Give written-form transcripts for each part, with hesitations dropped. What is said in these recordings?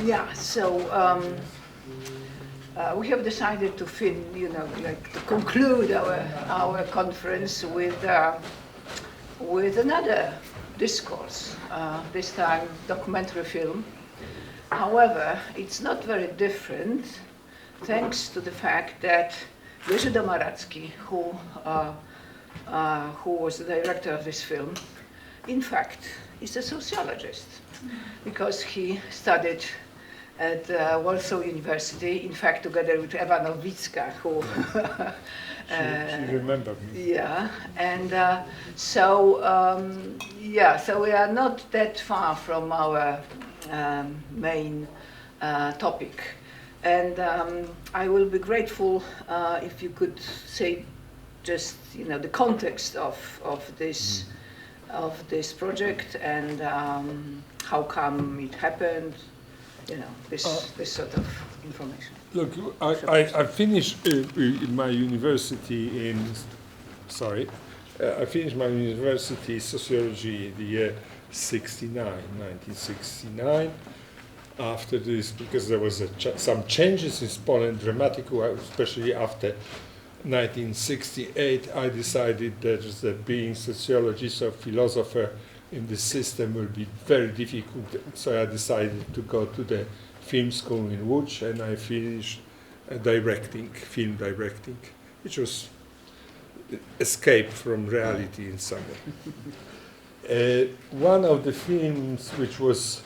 Yeah, so we have decided to to conclude our conference with another discourse, this time documentary film. However, it's not very different, thanks to the fact that Jerzy Domaradzki, who was the director of this film, in fact, is a sociologist, because he studied at Warsaw University, in fact, together with Ewa Nowicka, who... she remembered me. Yeah, and so we are not that far from our main topic. And I will be grateful if you could say just, the context of this project and how come it happened, this sort of information. Look, I finished my university I finished my university sociology the year 1969. After this, because there was some changes in Poland, dramatic, especially after 1968, I decided that being sociologist or philosopher in the system will be very difficult. So I decided to go to the film school in Łódź, and I finished film directing, which was escape from reality in some way. One of the films which was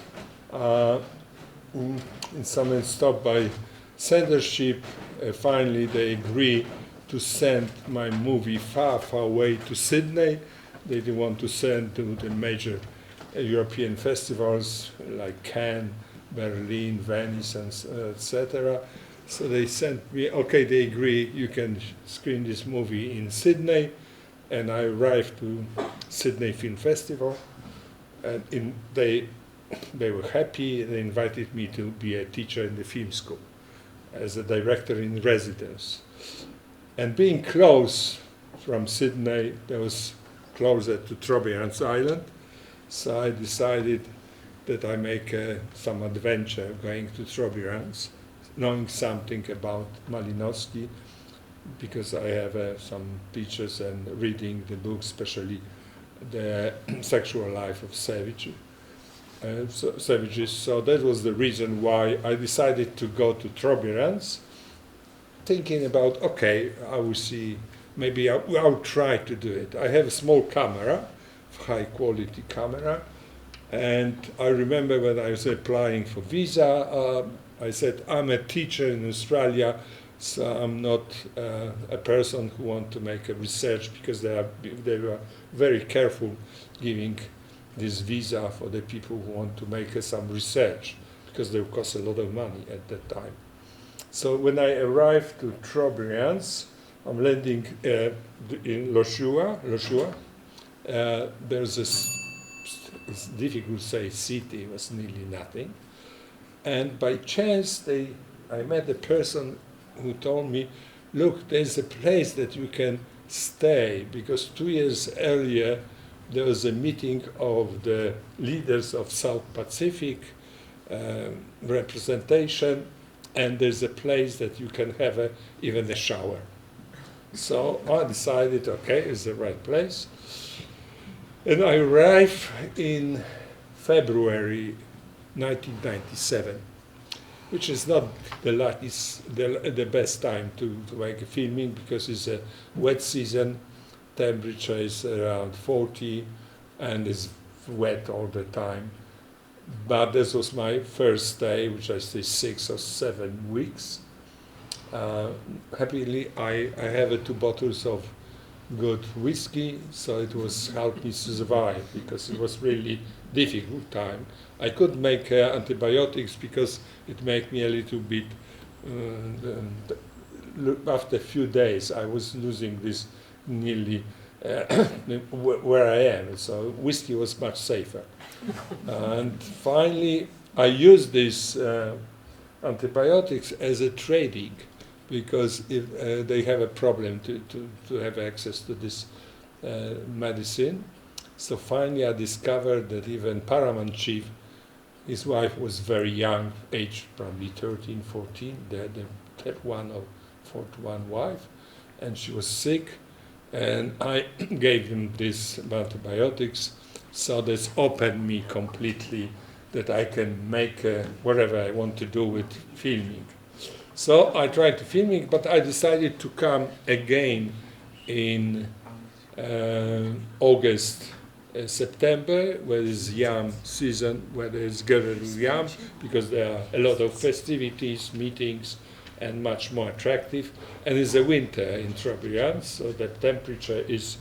in some way stopped by censorship, finally they agreed to send my movie far, far away to Sydney. They didn't want to send to the major European festivals like Cannes, Berlin, Venice, and etc. So they sent me, okay, they agree, you can screen this movie in Sydney. And I arrived to Sydney Film Festival, and they were happy. They invited me to be a teacher in the film school as a director in residence. And being close from Sydney, that was closer to Trobriand's Island, so I decided that I make some adventure going to Trobriand's, knowing something about Malinowski, because I have some pictures and reading the book, especially the sexual life of savages. So that was the reason why I decided to go to Trobriand's, thinking about, okay, I will see, maybe I'll try to do it. I have a small camera, high quality camera, and I remember when I was applying for visa, I said, I'm a teacher in Australia, so I'm not a person who wants to make a research, because they were very careful giving this visa for the people who want to make some research, because they cost a lot of money at that time. So when I arrived to Trobriand's, I'm landing in Loshua. There's this, it's difficult to say city, it was nearly nothing. And by chance, I met a person who told me, look, there's a place that you can stay, because 2 years earlier there was a meeting of the leaders of South Pacific representation, and there's a place that you can have even a shower. So I decided, okay, it's the right place. And I arrived in February 1997, which is not the best time to make a filming, because it's a wet season, temperature is around 40, and it's wet all the time. But this was my first day, which I stayed 6 or 7 weeks. Happily, I have 2 bottles of good whiskey, so it was helped me to survive, because it was really difficult time. I couldn't make antibiotics because it made me a little bit, after a few days, I was losing this nearly where I am, so whiskey was much safer. And finally, I used these antibiotics as a trading, because if they have a problem to have access to this medicine. So finally I discovered that even Paramount Chief His wife was very young, aged probably 13, 14. They had one wife, and she was sick. And I gave him these antibiotics, so this opened me completely that I can make whatever I want to do with filming. So I tried to filming, but I decided to come again in August, September, where is yam season, where there is gathering yam, because there are a lot of festivities, meetings, and much more attractive. And it's a winter in Trobriand, so the temperature is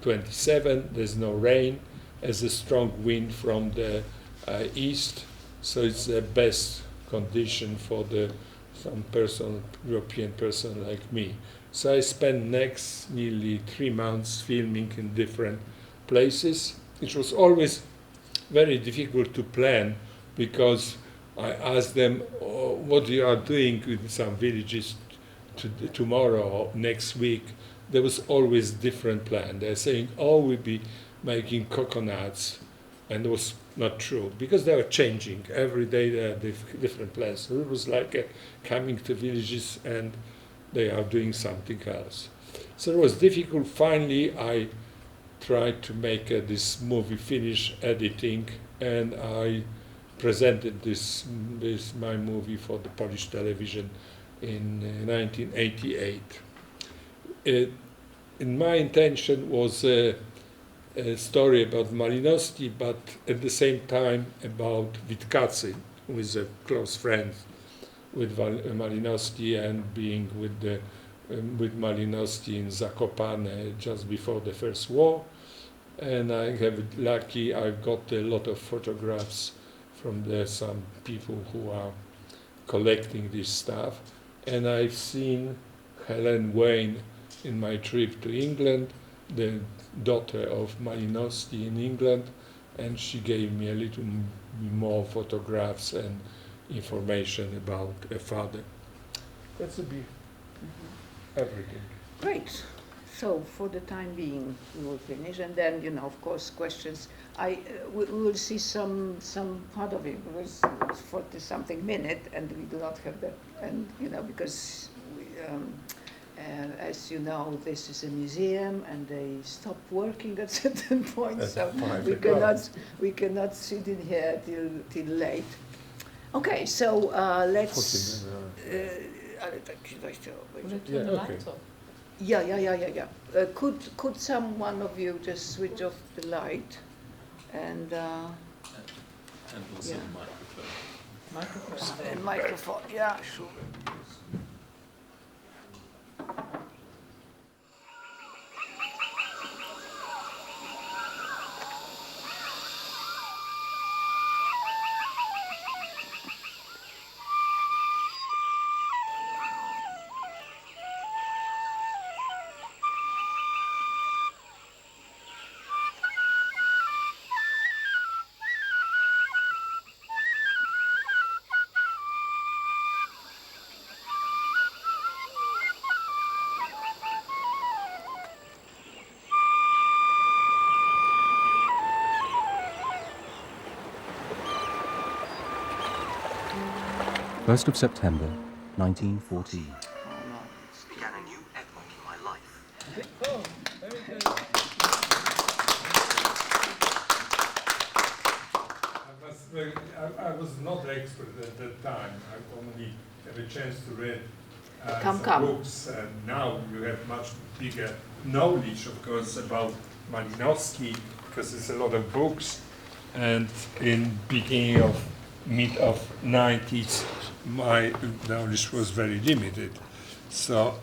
27, there's no rain, there's a strong wind from the east, so it's the best condition for some person, European person like me. So I spent next nearly 3 months filming in different places. It was always very difficult to plan, because I asked them what you are doing with some villages tomorrow or next week. There was always different plan. They're saying, oh, we'll be making coconuts, and it was not true, because they were changing. Every day there are different plans. So it was like coming to villages and they are doing something else. So it was difficult. Finally, I tried to make this movie, finish editing, and I presented my movie for the Polish television in 1988. My intention was a story about Malinowski, but at the same time about Witkacy, who is a close friend with Malinowski, and being with Malinowski in Zakopane just before the First War. And I have lucky, I've got a lot of photographs from some people who are collecting this stuff. And I've seen Helen Wayne in my trip to England, the daughter of Malinowski in England, and she gave me a little more photographs and information about her father. That's everything. Great. So for the time being, we will finish, and then, of course, questions. We will see some part of it, because it's 40-something minute, and we do not have that, and because we, as you know, this is a museum, and they stop working at certain point, so we cannot sit in here till late. Okay, so let's. Yeah. Could one of you just switch off the light and also the microphone. Microphone, yeah, sure. First of September, 1914. Began a new epoch in my life. I was not expert at that time. I only had a chance to read Come. books, and now you have much bigger knowledge, of course, about Malinowski, because there's a lot of books. And in beginning of mid of 90s, my knowledge was very limited. So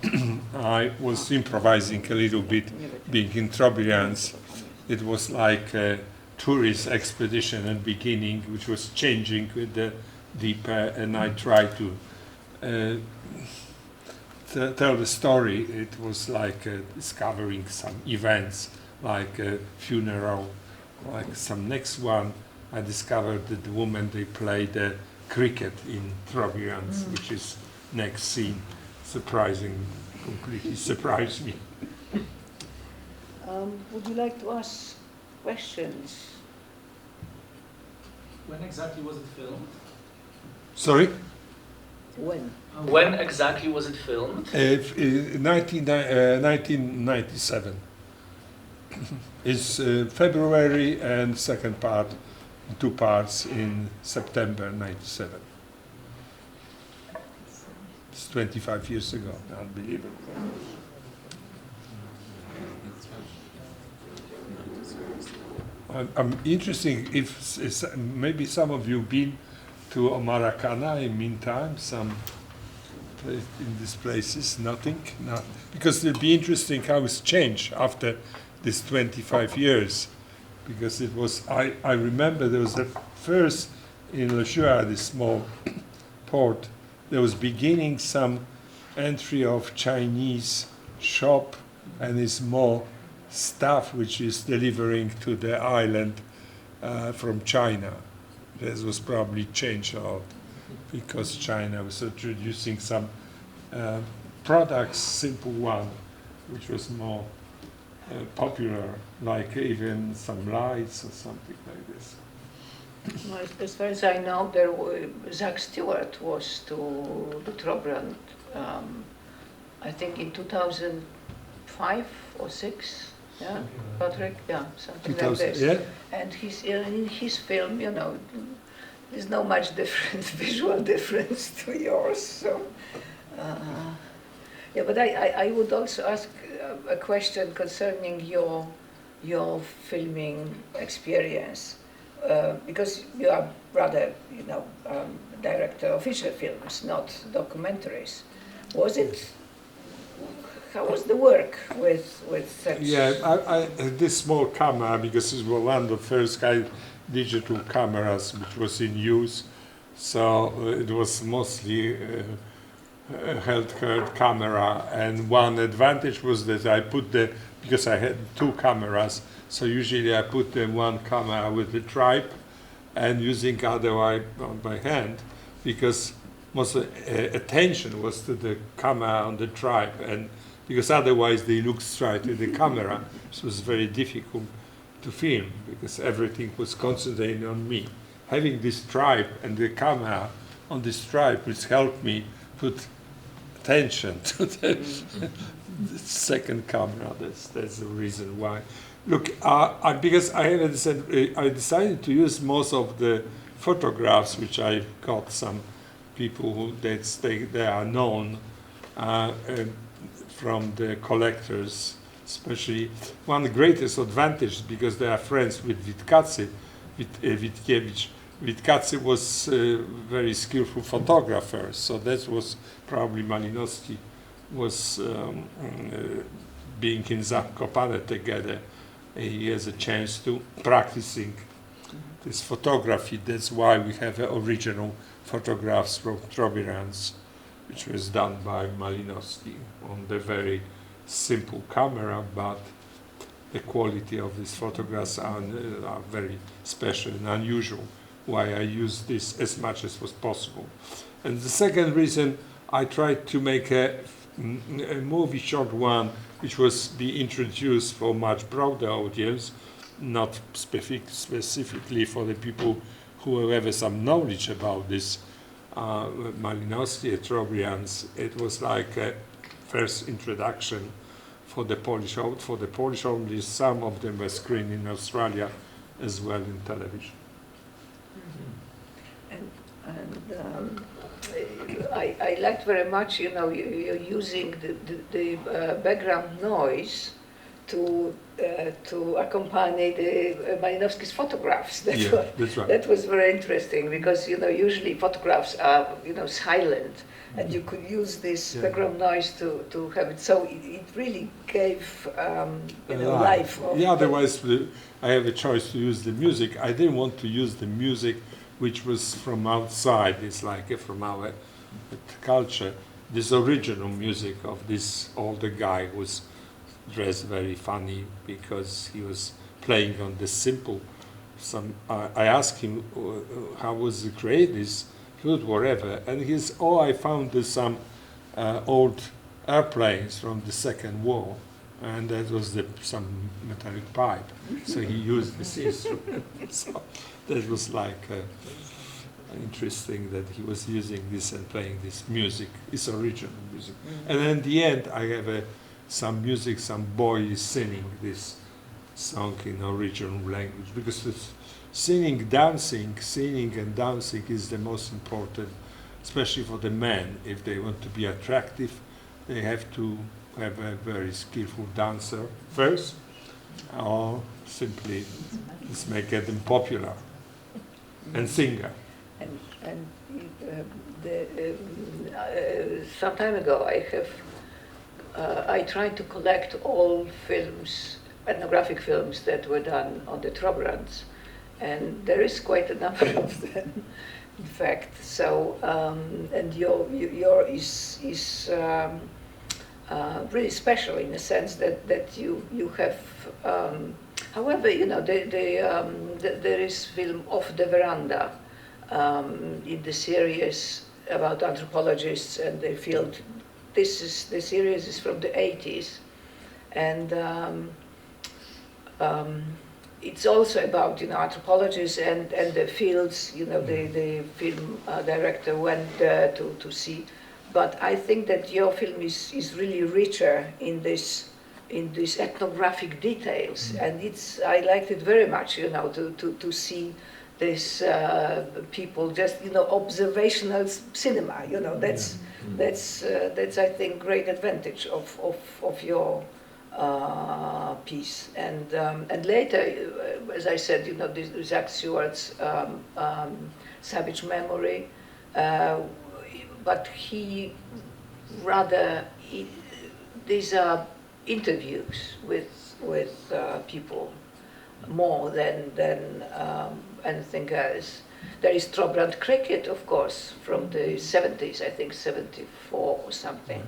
I was improvising a little bit, being in Trobriand. It was like a tourist expedition at the beginning, which was changing with the deeper, and I tried to tell the story. It was like discovering some events, like a funeral, like some next one. I discovered that the woman, they played cricket in Trobriand, which is next scene. Completely surprised me. Would you like to ask questions? When exactly was it filmed? Sorry? When exactly was it filmed? 1997. It's February and second part, 2 parts in September 97. It's 25 years ago, unbelievable. I'm interested if maybe some of you been to Maracana in meantime, some in these places, nothing, because it'll be interesting how it's changed after this 25 years, because it was, I remember there was a first in Le Jour, this small port, there was beginning some entry of Chinese shop and is more stuff which is delivering to the island from China. This was probably changed a lot because China was introducing some products, simple one, which was more popular, like even some lights or something like this. Well, as far as I know, Zach Stewart was to the Trobrand, I think in 2005 or 6. Yeah, Patrick. Yeah, something like this. Yeah. And in his film, you know, there's no much difference, visual difference to yours. So, yeah. But I would also ask a question concerning your filming experience, because you are rather, you know, director of feature films, not documentaries. How was the work with such? Yeah, I this small camera, because it was one of the first digital cameras which was in use, so it was mostly a handheld camera. And one advantage was that I put because I had 2 cameras, so usually I put one camera with the tripod and using other by hand, because most attention was to the camera on the tripod, and because otherwise they look straight at the camera, so it was very difficult to film because everything was concentrated on me. Having this tripod and the camera on this tripod, which helped me put attention to the second camera. That's the reason why. Look, because I decided to use most of the photographs which I got some people who they are known. From the collectors, especially one of the greatest advantage, because they are friends with Witkiewicz. Witkiewicz was a very skillful photographer, so that was probably Malinowski was being in Zakopane together. He has a chance to practicing this photography. That's why we have original photographs from Trobrand, which was done by Malinowski on the very simple camera, but the quality of these photographs are very special and unusual, why I use this as much as was possible. And the second reason, I tried to make a movie short one, which was be introduced for much broader audience, not specifically for the people who have some knowledge about this. Malinowski, Trobrand, it was like a first introduction for the Polish only. Some of them were screened in Australia as well in television. And I liked very much, you know, you're using the background noise to accompany the Malinowski's photographs. That's right. That was very interesting because, you know, usually photographs are, you know, silent, and you could use this background noise to have it. So it really gave, you know, life. Yeah, otherwise I have a choice to use the music. I didn't want to use the music which was from outside. It's like from our culture. This original music of this older guy who was dressed very funny because he was playing on the simple. I asked him how was he create this flute, whatever, and he's I found some old airplanes from the Second War, and that was some metallic pipe. So he used this instrument. So that was like interesting that he was using this and playing this music, his original music. And in the end, I have some music, some boy is singing this song in original language, because it's singing and dancing is the most important, especially for the men. If they want to be attractive, they have to have a very skillful dancer first, or simply just make them popular and singer. And some time ago, I tried to collect all films, ethnographic films that were done on the Trobrand, and there is quite a number of them, in fact. So, and your is really special in the sense that you have. However, you know, there is film Off the Veranda in the series about anthropologists and their field. The series is from the 80s, and it's also about, you know, anthropologists and the fields. You know, the film director went there to see. But I think that your film is really richer in this ethnographic details, and I liked it very much. You know, to see this people, just, you know, observational cinema. You know, that's I think great advantage of your piece. And later, as I said, you know, this Zach Stewart's Savage Memory, but these are interviews with people more than anything else. There is Trobrand Cricket, of course, from the 70s, I think 74 or something.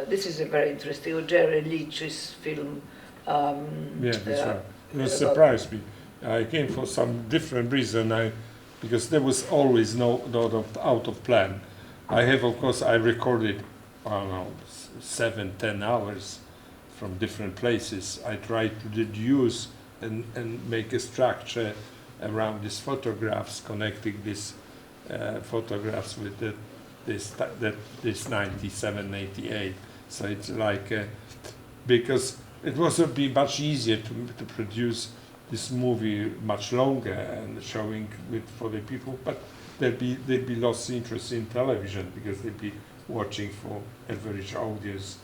This is a very interesting, Jerry Leach's film. Yeah, that's right. It surprised me. I came for some different reason, because there was always no out of plan. I have, of course, I recorded, I don't know, 7-10 hours from different places. I tried to deduce and make a structure around these photographs, connecting these photographs with this 97, 88. So it's like, because it would be much easier to produce this movie much longer and showing it for the people, but they'd be lost interest in television, because they'd be watching for average audience,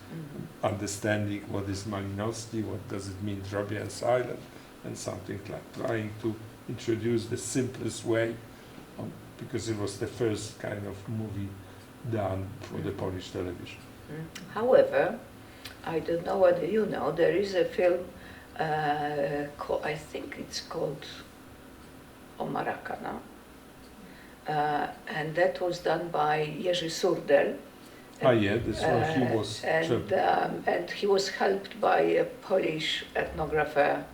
understanding what is Malinowski, what does it mean Trobriand silent, and something like trying to introduce the simplest way, because it was the first kind of movie done for the Polish television. However, I don't know whether you know, there is a film, I think it's called Omarakana, and that was done by Jerzy Surdel. Yeah, that's right. He was, and he was helped by a Polish ethnographer.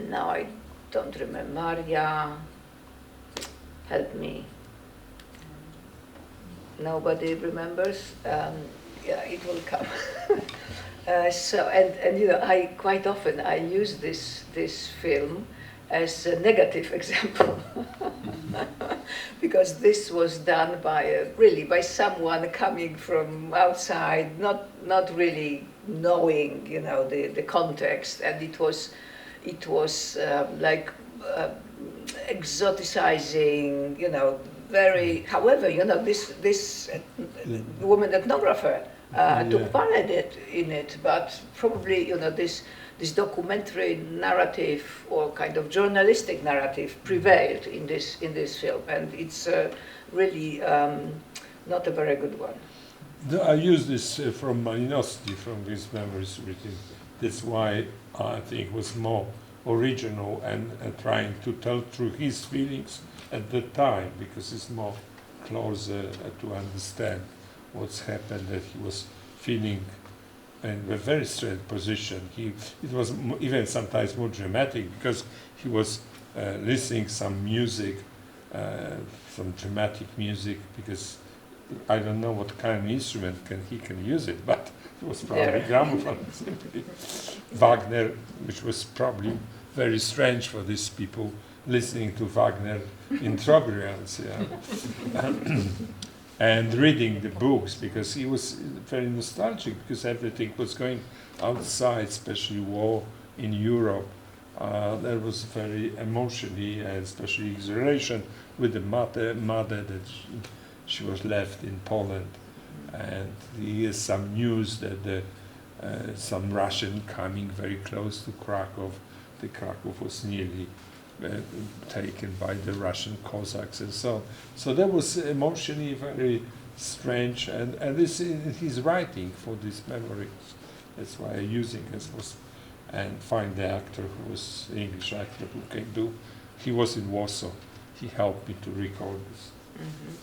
Now I don't remember. Maria, help me. Nobody remembers. Yeah, it will come. So you know, I quite often use this film as a negative example, because this was done by someone coming from outside, not really knowing, you know, the context, and it was like exoticizing, you know, very. However, you know, this woman ethnographer took part in it, but probably, you know, this documentary narrative or kind of journalistic narrative prevailed in this film, and it's really not a very good one. I use this from Malinowski, from his memories written. That's why I think it was more original and trying to tell through his feelings at the time, because it's more closer to understand what's happened, that he was feeling in a very strange position. It was even sometimes more dramatic, because he was listening some music, some dramatic music, because I don't know what kind of instrument he can use it, but it was probably gramophone simply. Wagner, which was probably very strange for these people listening to Wagner in Trogrians, and reading the books, because he was very nostalgic, because everything was going outside, especially war in Europe. That was very emotionally, and especially exhilaration with the mother that she was left in Poland, and here's some news that some Russian coming very close to Krakow. The Krakow was nearly taken by the Russian Cossacks and so on. So that was emotionally very strange, and this in his writing for these memories. That's why I'm using it, and find the actor who was English actor who can do. He was in Warsaw. He helped me to record this. Mm-hmm.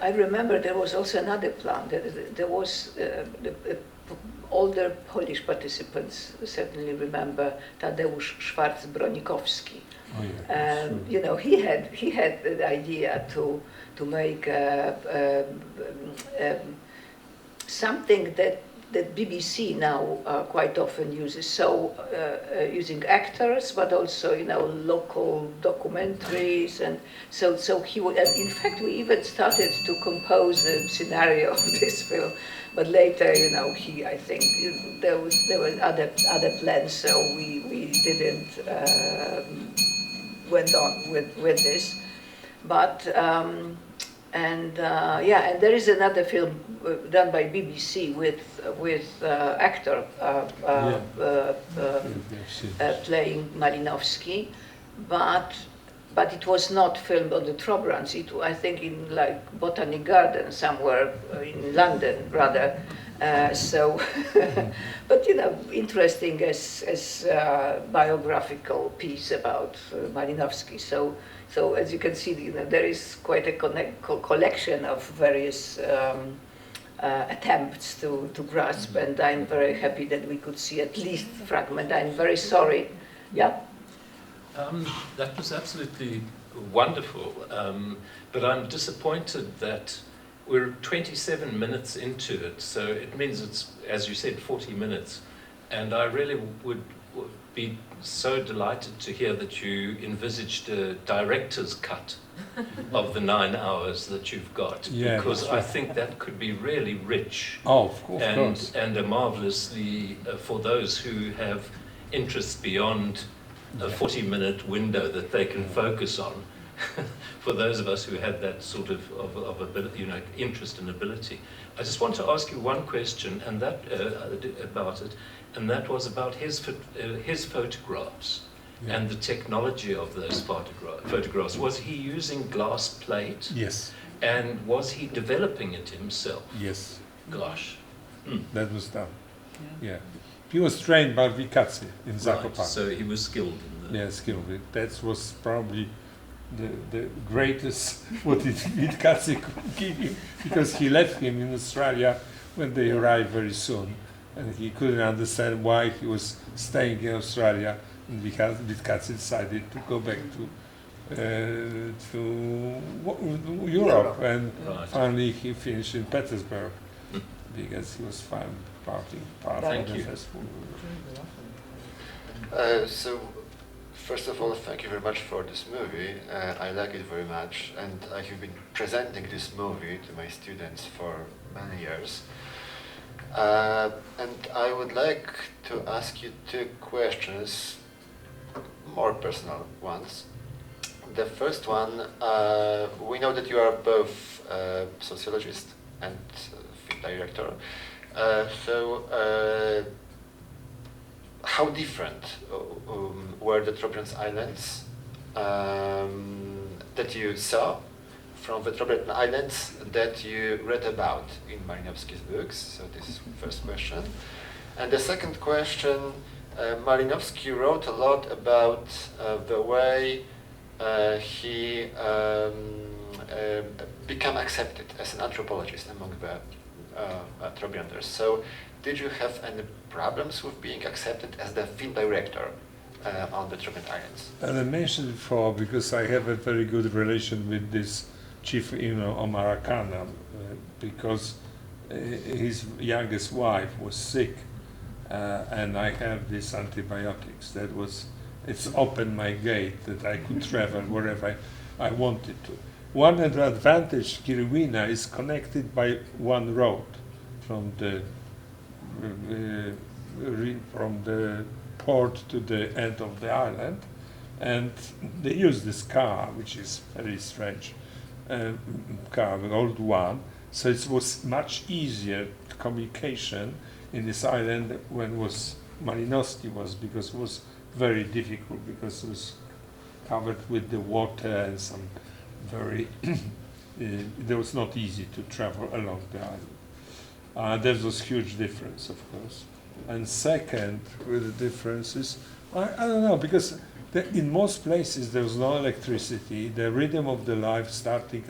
I remember there was also another plan. There was the older Polish participants certainly remember Tadeusz Schwarz-Bronikowski. Oh, yeah, sure. You know, he had the idea to make something that BBC now quite often uses. So using actors, but also local documentaries, and so he would. In fact, we even started to compose a scenario of this film, but later, I think there were other plans, so we didn't went on with this, but. And there is another film done by BBC with actor playing Malinowski, but it was not filmed on the Trobrans. I think in like Botanic Garden somewhere in London rather. But interesting as biographical piece about Malinowski. So as you can see, there is quite a collection of various attempts to grasp, and I'm very happy that we could see at least a fragment. I'm very sorry. Yeah? That was absolutely wonderful, but I'm disappointed that we're 27 minutes into it, so it means it's, as you said, 40 minutes, and I really would be so delighted to hear that you envisaged a director's cut of the 9 hours that you've got, because I think that could be really rich. Oh, of course. And a marvelously, for those who have interests beyond a 40-minute window that they can focus on, for those of us who had that sort of ability, interest and ability. I just want to ask you one question, and that about it, and that was about his photographs and the technology of those photographs. Was he using glass plate? Yes. And was he developing it himself? Yes. Gosh. That was done. Yeah. He was trained by Wikacki in Zakopane. Right, so he was skilled in that. Yeah, skilled. That was probably the greatest what Wikacki could give him, because he left him in Australia when they arrived very soon, and he couldn't understand why he was staying in Australia, and Wikacki decided to go back to Europe, and finally he finished in Petersburg because he was found part of the festival. So, first of all, thank you very much for this movie. I like it very much, and I have been presenting this movie to my students for many years. And I would like to ask you 2 questions, more personal ones. The first one, we know that you are both sociologist and film director. How different were the Trobriand Islands that you saw from the Trobriand Islands that you read about in Malinowski's books? So this is the first question. And the second question, Malinowski wrote a lot about the way he became accepted as an anthropologist among the Trobrianders. So did you have any problems with being accepted as the film director on the Trobriand Islands? And I mentioned before, because I have a very good relation with this chief Americana because his youngest wife was sick, and I have these antibiotics. It's opened my gate that I could travel wherever I wanted to. One advantage, Kirwina is connected by one road from the port to the end of the island, and they use this car, which is very strange car, an old one. So it was much easier communication in this island when Malinowski was, because it was very difficult because it was covered with the water and some very it was not easy to travel along the island. There was huge difference, of course. And second, with the differences, I don't know, because in most places there was no electricity. The rhythm of the life starting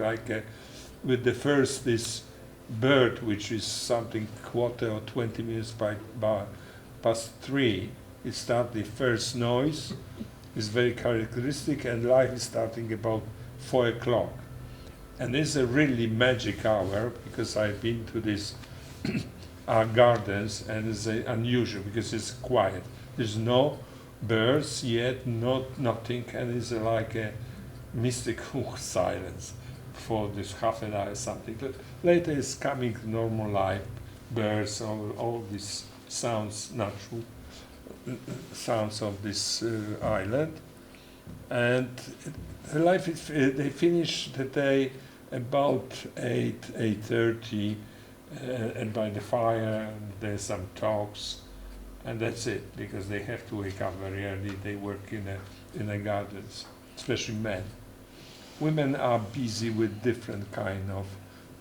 with the first this bird, which is something quarter or 20 minutes past 3. It starts the first noise. It's very characteristic, and life is starting about 4 o'clock. And it's a really magic hour because I've been to these gardens, and it's unusual because it's quiet. There's no birds yet, nothing, and it's like a mystical silence for this half an hour or something. Later it's coming normal life, birds, all these sounds, natural sounds of this island. And life is, they finish the day about 8:30, and by the fire, and there's some talks, and that's it, because they have to wake up very early. They work in the gardens, especially men. Women are busy with different kind of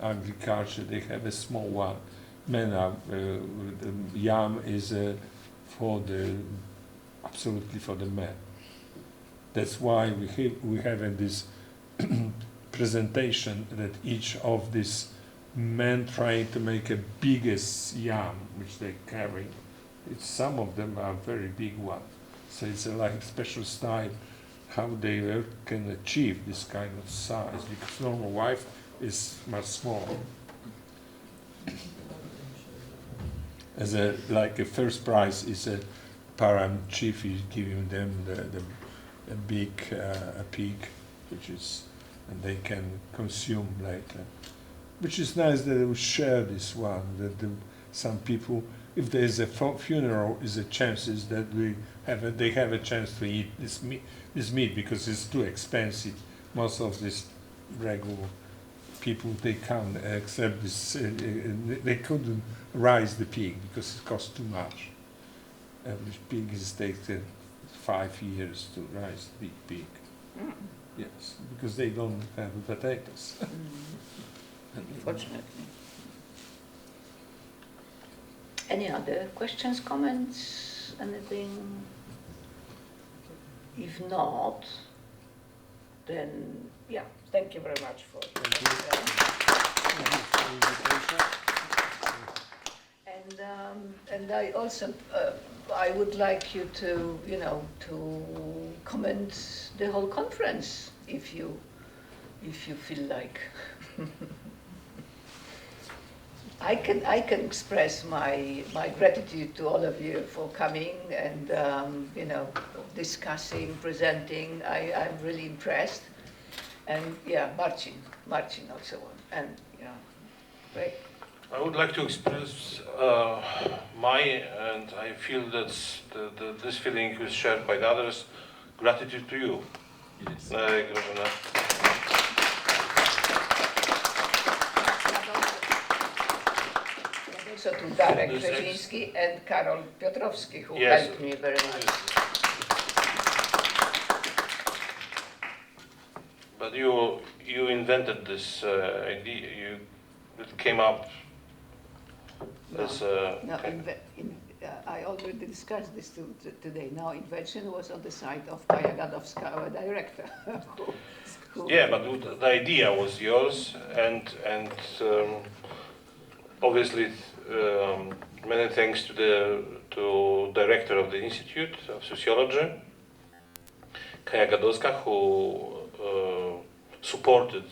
agriculture. They have a small one. Men are yam is absolutely for the men. That's why we have in this presentation that each of these men trying to make a biggest yam which they carry. Some of them are very big ones. So it's like special style how they can achieve this kind of size, because normal wife is much smaller. As a first prize is a param chief is giving them a big pig, which is, and they can consume later. Which is nice that they will share this one. That some people, if there is a funeral, is a chances that they have a chance to eat this meat because it's too expensive. Most of these regular people, they can't accept this. They couldn't raise the pig because it costs too much. Every pig takes 5 years to raise the pig. Mm. Yes, because they don't have potatoes. Unfortunately. Any other questions, comments, anything? If not, then yeah, thank you very much for and I also I would like you to to comment the whole conference if you feel like. I can express my gratitude to all of you for coming and discussing, presenting. I'm really impressed, and yeah, Marcin also, and great. I would like to express and I feel that this feeling is shared by the others. Gratitude to you. Yes. Also to Darek Brzeziński and Karol Piotrowski, who helped me very much. But you invented this idea. It came up as I already discussed this today. Now, invention was on the side of Kaja Gadowska, our director. Yeah, but the idea was yours, and obviously many thanks to the director of the Institute of Sociology, Kaja Gadowska, who supported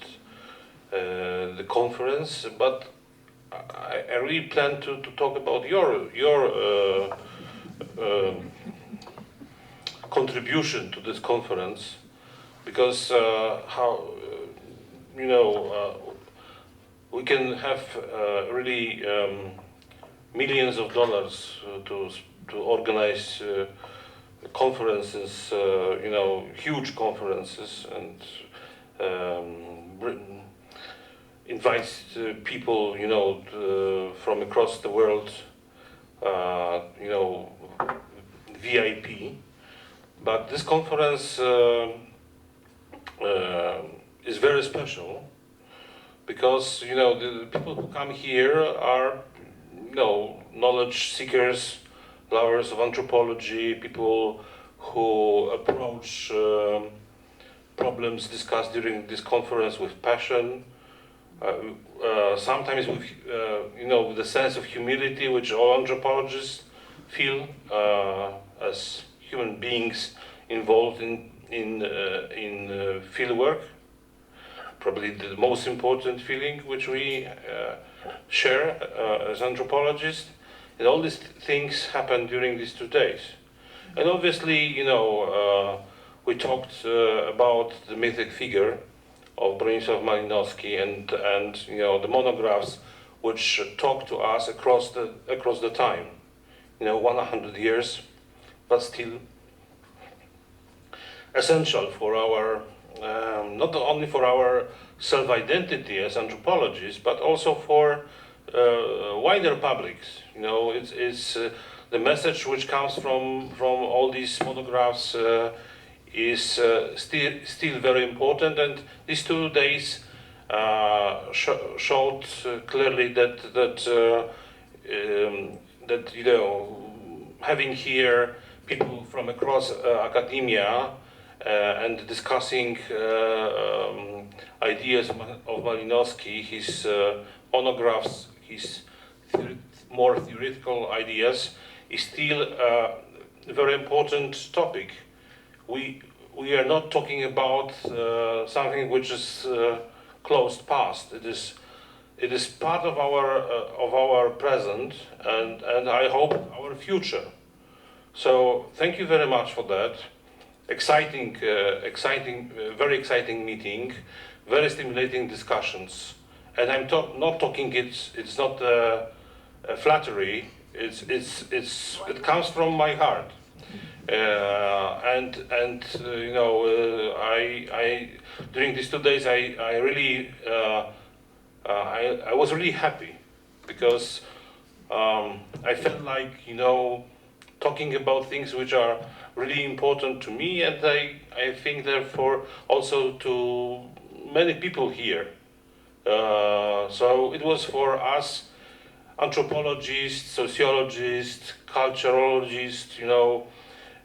the conference, but I really plan to talk about your contribution to this conference, because how we can have really millions of dollars to organize conferences, huge conferences, and invite people, from across the world, VIP. But this conference is very special because, the people who come here are, knowledge seekers, lovers of anthropology, people who approach problems discussed during this conference with passion, sometimes with, with a sense of humility which all anthropologists feel as human beings involved in field work. Probably the most important feeling which we share as anthropologists. And all these things happen during these 2 days. And obviously, we talked about the mythic figure of Bronisław Malinowski and the monographs which talk to us across the time, 100 years, but still essential for our not only for our self-identity as anthropologists, but also for wider publics. It's the message which comes from all these monographs is still very important, and these 2 days showed clearly that having here people from across academia and discussing ideas of Malinowski, his monographs, his more theoretical ideas, is still a very important topic. We are not talking about something which is closed past. It is part of our present and I hope our future. So thank you very much for that. Exciting, very exciting meeting, very stimulating discussions. And I'm not talking. It's not flattery. It comes from my heart. I during these 2 days I really I was really happy because I felt like talking about things which are really important to me, and I think therefore also to many people here. So it was for us anthropologists, sociologists, culturologists,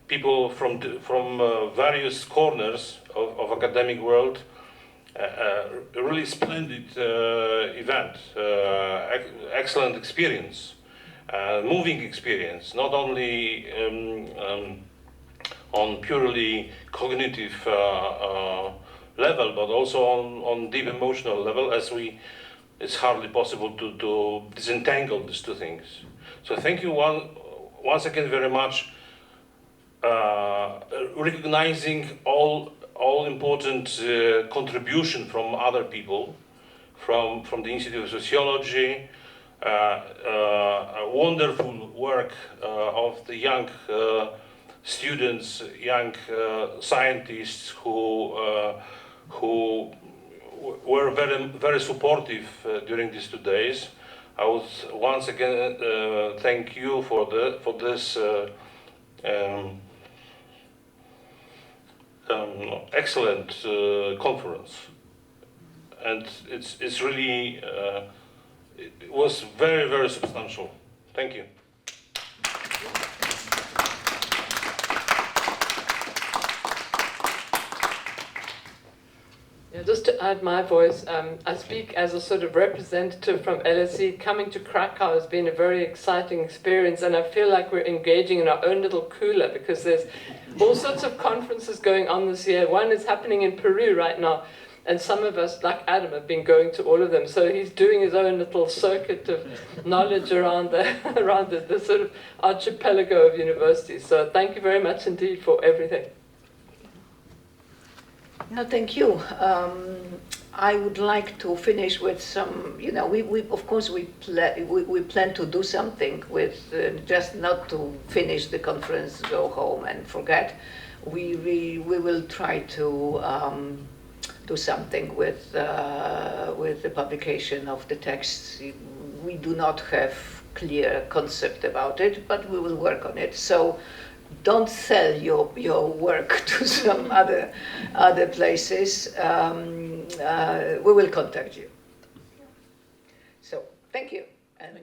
people from various corners of academic world. A really splendid event, excellent experience, moving experience, not only on purely cognitive level, but also on deep emotional level, it's hardly possible to disentangle these 2 things. So thank you once again very much, recognizing all important contribution from other people, from the Institute of Sociology, a wonderful work of the young students, young scientists who were very supportive during these 2 days. I would once again thank you for this excellent conference, and it's really it was very, very substantial. Thank you. Yeah, just to add my voice, I speak as a sort of representative from LSE. Coming to Krakow has been a very exciting experience, and I feel like we're engaging in our own little cooler because there's all sorts of conferences going on this year. One is happening in Peru right now, And some of us, like Adam, have been going to all of them. So he's doing his own little circuit of knowledge around the sort of archipelago of universities. So thank you very much indeed for everything. No, thank you. I would like to finish with some, we of course we plan to do something with, just not to finish the conference, go home and forget. We will try to do something with the publication of the texts. We do not have clear concept about it, but we will work on it. So don't sell your work to some other places. We will contact you. So thank you. And